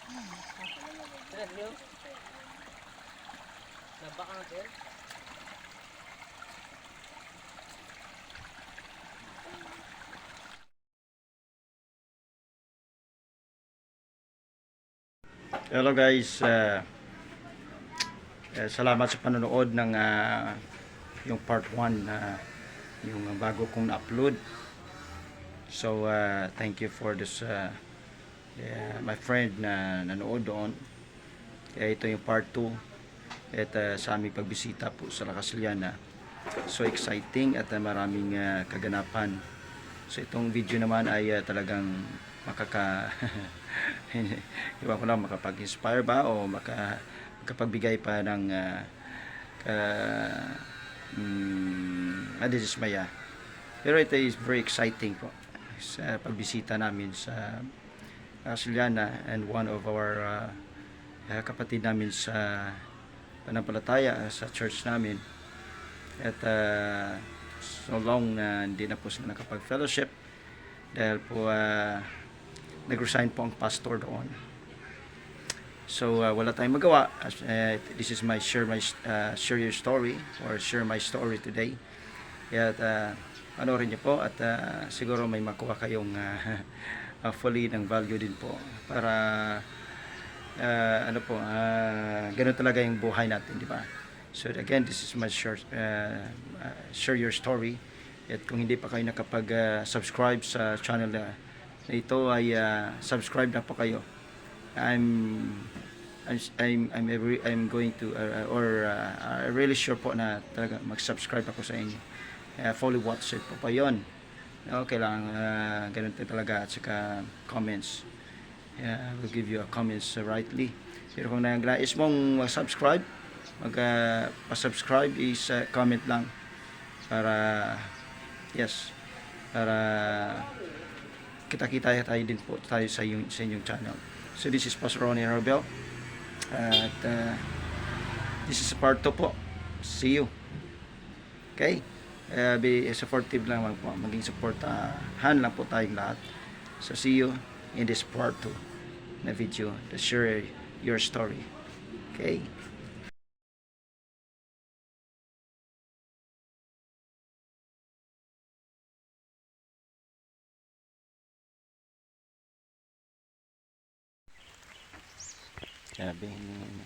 Seryo? Nabaka ng tel? Hello guys, salamat sa panonood ng yung part 1 na yung bago kong na-upload. So thank you for this my friend na nanood doon. Kaya ito yung part 2 at sa aming pagbisita po sa La Casillana. So exciting at maraming kaganapan. So itong video naman ay talagang iwan ko lang, makapag-inspire ba o makapagbigay pa ng dismaya. Pero ito is very exciting po sa pagbisita namin sa Casillana and one of our kapatid namin sa panampalataya sa church namin. At so long na hindi na po sila nakapag-fellowship dahil po nag-resign po ang pastor doon. So wala tayong magawa. This is my share your story or share my story today. At panoorin niyo po at siguro may makuha kayong fully ng value din po para ganun talaga yung buhay natin, di ba? So again, this is my share your story. At kung hindi pa kayo nakapag-subscribe sa channel na ito ay subscribe na po kayo. I'm going to really sure po na talaga mag-subscribe ako sa inyo. Fully watch it po pa yon. Okay lang, ganun talaga. At saka comments, we'll give you a comments rightly. Pero kung nais mong subscribe, pa-subscribe is comment lang para kita-kita tayo din po tayo sa inyong channel. So this is Pastor Ronnie Robel at this is part 2 po. See you. Okay? Be supportive lang po. Maging supportahan lang po tayong lahat. So see you in this part 2 na video to share your story. Okay? Sabi niya.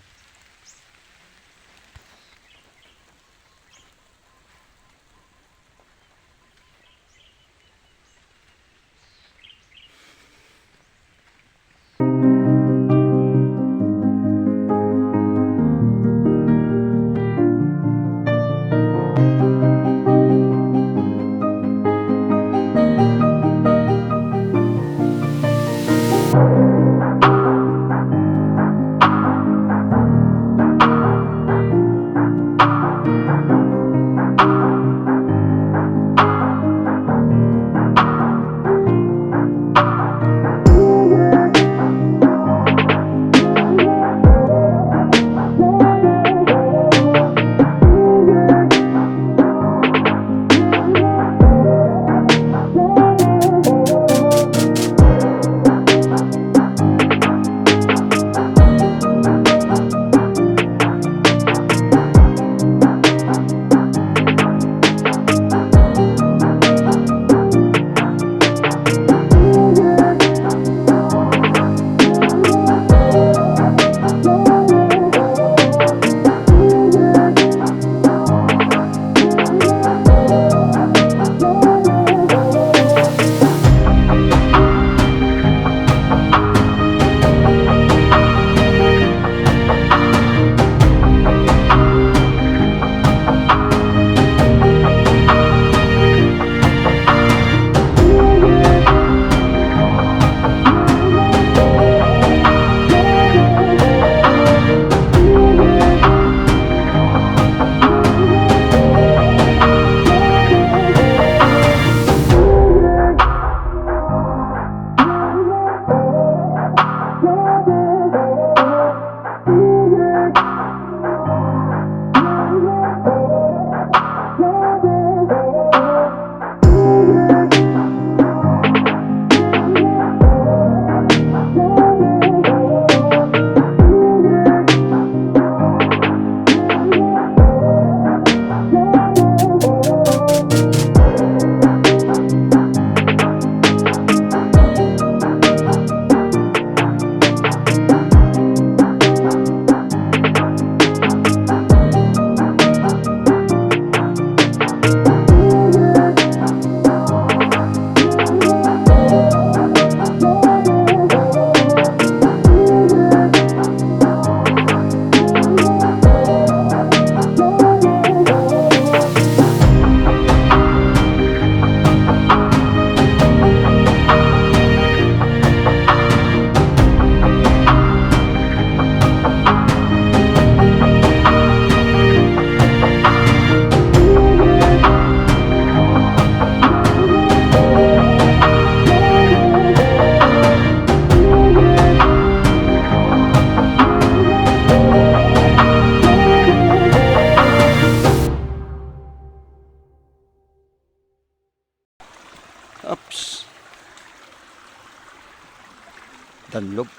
Danlog.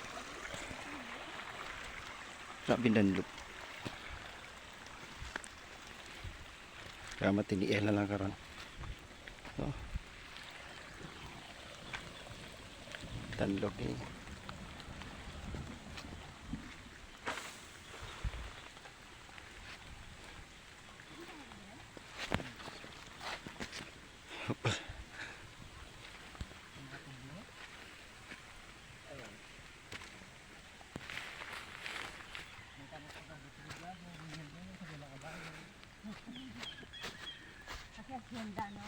Grabe danlog. Kaya matiniel na lang karon. So, danlog eh. Ganda, no?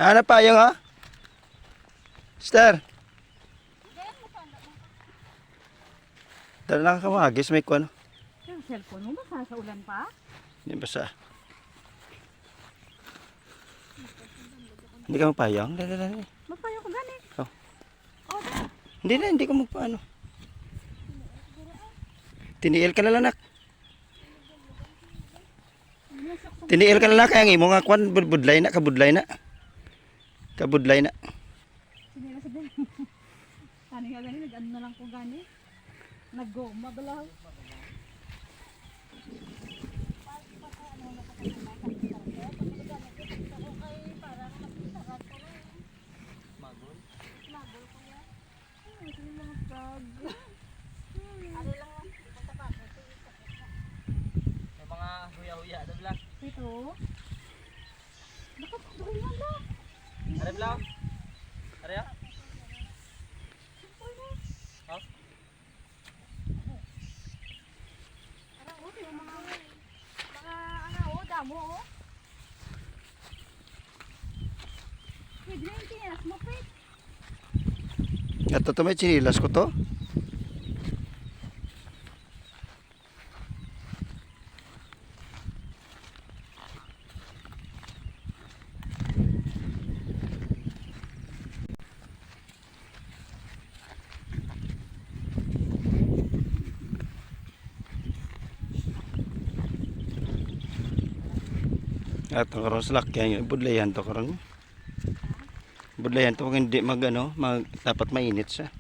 Ano pa yung ha? Star. Dala na kamagis may kuwan. Yung cellphone mo, basa sa ulan pa? Hindi basa. Hindi ka magpayang? Dala. Magpayo ko gani. Oh. Oh, Hindi ko magpaano. Tiniil ka na lang nak. Tiniil ka na lang kaya ang imo nga kuwan budlay na kabudlay na. Kabudlay na. sige na sige. Kani nga gani, nag-ano na lang ko gani. Nag-goma balaw. May mga huya-huya ada belah. Ito. Bakit doon na lang? Ada belah. Ada ya? Oh. Mga damo oh. Pwede na yung tinas mo, pwede. Ito to may chinilas ko to. At ang karon sa lakyan, budlayan to karon. Budlayan to kung hindi mag dapat mainit siya.